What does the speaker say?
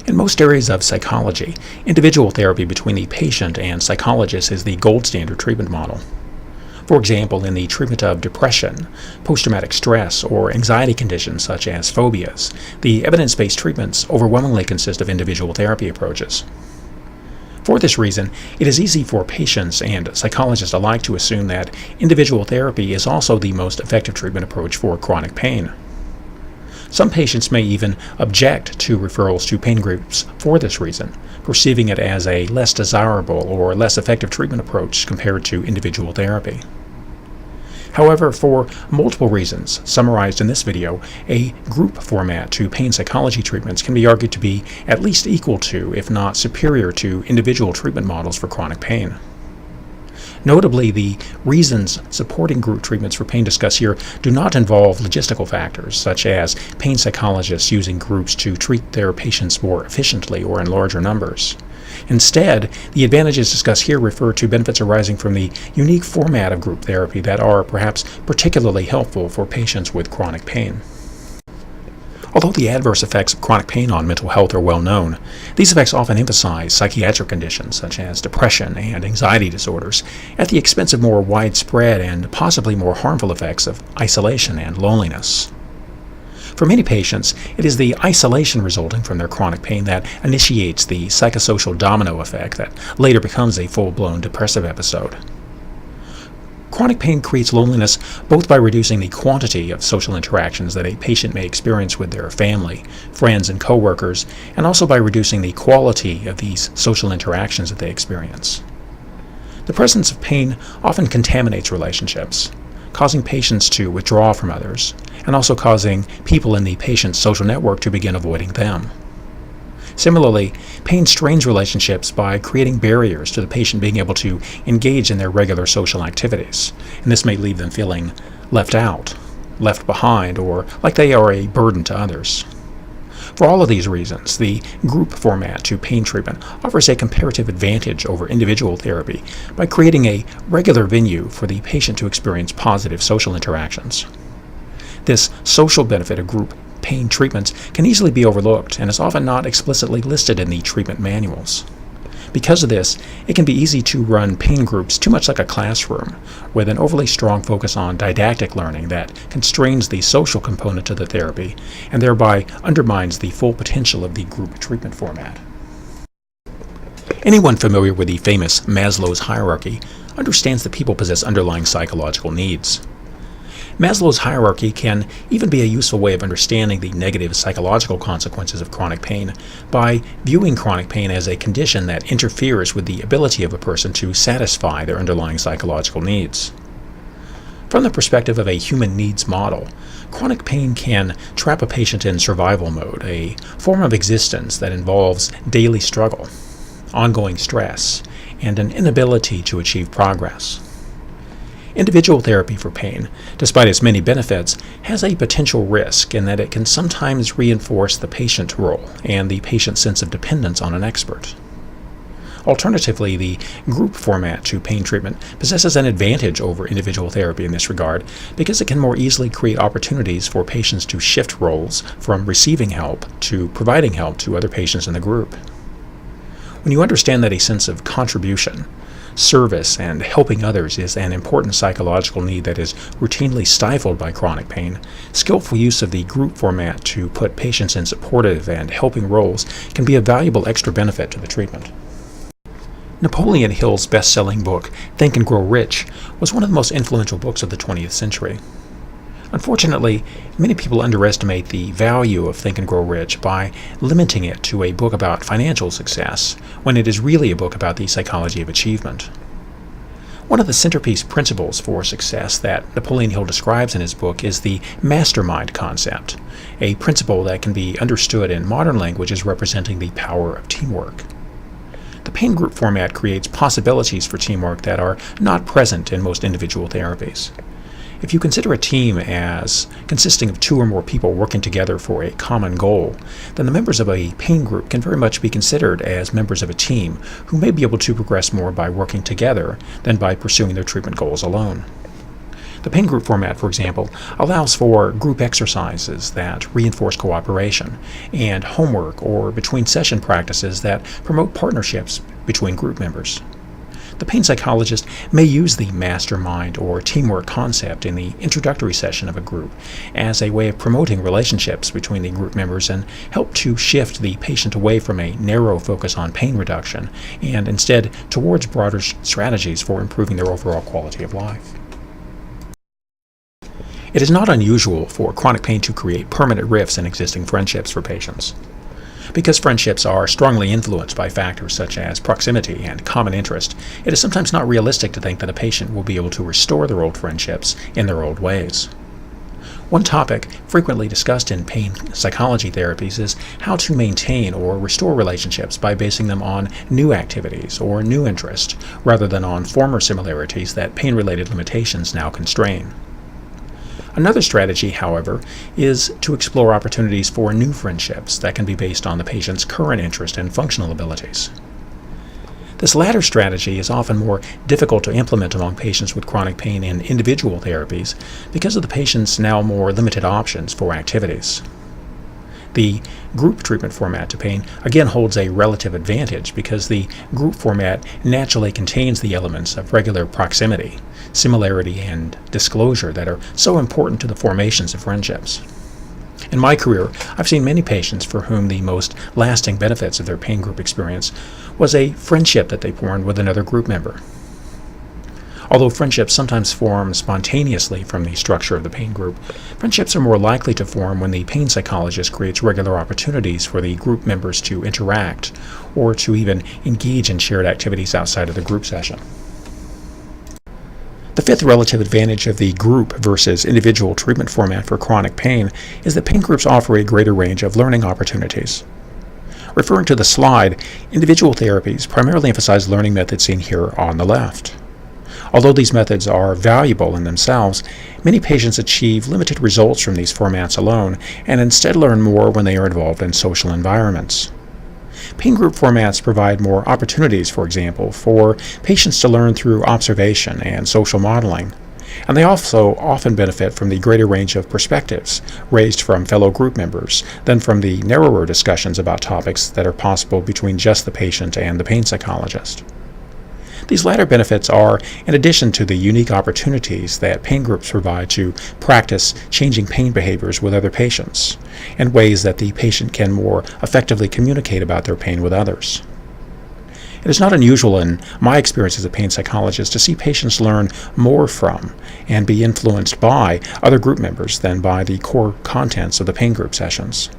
In most areas of psychology, individual therapy between the patient and psychologist is the gold standard treatment model. For example, in the treatment of depression, post-traumatic stress, or anxiety conditions such as phobias, the evidence-based treatments overwhelmingly consist of individual therapy approaches. For this reason, it is easy for patients and psychologists alike to assume that individual therapy is also the most effective treatment approach for chronic pain. Some patients may even object to referrals to pain groups for this reason, perceiving it as a less desirable or less effective treatment approach compared to individual therapy. However, for multiple reasons summarized in this video, a group format to pain psychology treatments can be argued to be at least equal to, if not superior to, individual treatment models for chronic pain. Notably, the reasons supporting group treatments for pain discussed here do not involve logistical factors, such as pain psychologists using groups to treat their patients more efficiently or in larger numbers. Instead, the advantages discussed here refer to benefits arising from the unique format of group therapy that are perhaps particularly helpful for patients with chronic pain. Although the adverse effects of chronic pain on mental health are well known, these effects often emphasize psychiatric conditions such as depression and anxiety disorders at the expense of more widespread and possibly more harmful effects of isolation and loneliness. For many patients, it is the isolation resulting from their chronic pain that initiates the psychosocial domino effect that later becomes a full-blown depressive episode. Chronic pain creates loneliness both by reducing the quantity of social interactions that a patient may experience with their family, friends, and coworkers, and also by reducing the quality of these social interactions that they experience. The presence of pain often contaminates relationships, causing patients to withdraw from others, and also causing people in the patient's social network to begin avoiding them. Similarly, pain strains relationships by creating barriers to the patient being able to engage in their regular social activities, and this may leave them feeling left out, left behind, or like they are a burden to others. For all of these reasons, the group format to pain treatment offers a comparative advantage over individual therapy by creating a regular venue for the patient to experience positive social interactions. This social benefit of group pain treatments can easily be overlooked and is often not explicitly listed in the treatment manuals. Because of this, it can be easy to run pain groups too much like a classroom, with an overly strong focus on didactic learning that constrains the social component to the therapy and thereby undermines the full potential of the group treatment format. Anyone familiar with the famous Maslow's hierarchy understands that people possess underlying psychological needs. Maslow's hierarchy can even be a useful way of understanding the negative psychological consequences of chronic pain by viewing chronic pain as a condition that interferes with the ability of a person to satisfy their underlying psychological needs. From the perspective of a human needs model, chronic pain can trap a patient in survival mode, a form of existence that involves daily struggle, ongoing stress, and an inability to achieve progress. Individual therapy for pain, despite its many benefits, has a potential risk in that it can sometimes reinforce the patient role and the patient's sense of dependence on an expert. Alternatively, the group format to pain treatment possesses an advantage over individual therapy in this regard because it can more easily create opportunities for patients to shift roles from receiving help to providing help to other patients in the group. When you understand that a sense of contribution, service, and helping others is an important psychological need that is routinely stifled by chronic pain, skillful use of the group format to put patients in supportive and helping roles can be a valuable extra benefit to the treatment. Napoleon Hill's best-selling book, Think and Grow Rich, was one of the most influential books of the 20th century. Unfortunately, many people underestimate the value of Think and Grow Rich by limiting it to a book about financial success, when it is really a book about the psychology of achievement. One of the centerpiece principles for success that Napoleon Hill describes in his book is the mastermind concept, a principle that can be understood in modern language as representing the power of teamwork. The pain group format creates possibilities for teamwork that are not present in most individual therapies. If you consider a team as consisting of 2 or more people working together for a common goal, then the members of a pain group can very much be considered as members of a team who may be able to progress more by working together than by pursuing their treatment goals alone. The pain group format, for example, allows for group exercises that reinforce cooperation, and homework or between session practices that promote partnerships between group members. The pain psychologist may use the mastermind or teamwork concept in the introductory session of a group as a way of promoting relationships between the group members and help to shift the patient away from a narrow focus on pain reduction and instead towards broader strategies for improving their overall quality of life. It is not unusual for chronic pain to create permanent rifts in existing friendships for patients. Because friendships are strongly influenced by factors such as proximity and common interest, it is sometimes not realistic to think that a patient will be able to restore their old friendships in their old ways. One topic frequently discussed in pain psychology therapies is how to maintain or restore relationships by basing them on new activities or new interests, rather than on former similarities that pain-related limitations now constrain. Another strategy, however, is to explore opportunities for new friendships that can be based on the patient's current interest and functional abilities. This latter strategy is often more difficult to implement among patients with chronic pain in individual therapies because of the patient's now more limited options for activities. The group treatment format to pain again holds a relative advantage because the group format naturally contains the elements of regular proximity, similarity, and disclosure that are so important to the formations of friendships. In my career, I've seen many patients for whom the most lasting benefits of their pain group experience was a friendship that they formed with another group member. Although friendships sometimes form spontaneously from the structure of the pain group, friendships are more likely to form when the pain psychologist creates regular opportunities for the group members to interact or to even engage in shared activities outside of the group session. The fifth relative advantage of the group versus individual treatment format for chronic pain is that pain groups offer a greater range of learning opportunities. Referring to the slide, individual therapies primarily emphasize learning methods seen here on the left. Although these methods are valuable in themselves, many patients achieve limited results from these formats alone and instead learn more when they are involved in social environments. Pain group formats provide more opportunities, for example, for patients to learn through observation and social modeling, and they also often benefit from the greater range of perspectives raised from fellow group members than from the narrower discussions about topics that are possible between just the patient and the pain psychologist. These latter benefits are in addition to the unique opportunities that pain groups provide to practice changing pain behaviors with other patients, and ways that the patient can more effectively communicate about their pain with others. It is not unusual in my experience as a pain psychologist to see patients learn more from and be influenced by other group members than by the core contents of the pain group sessions.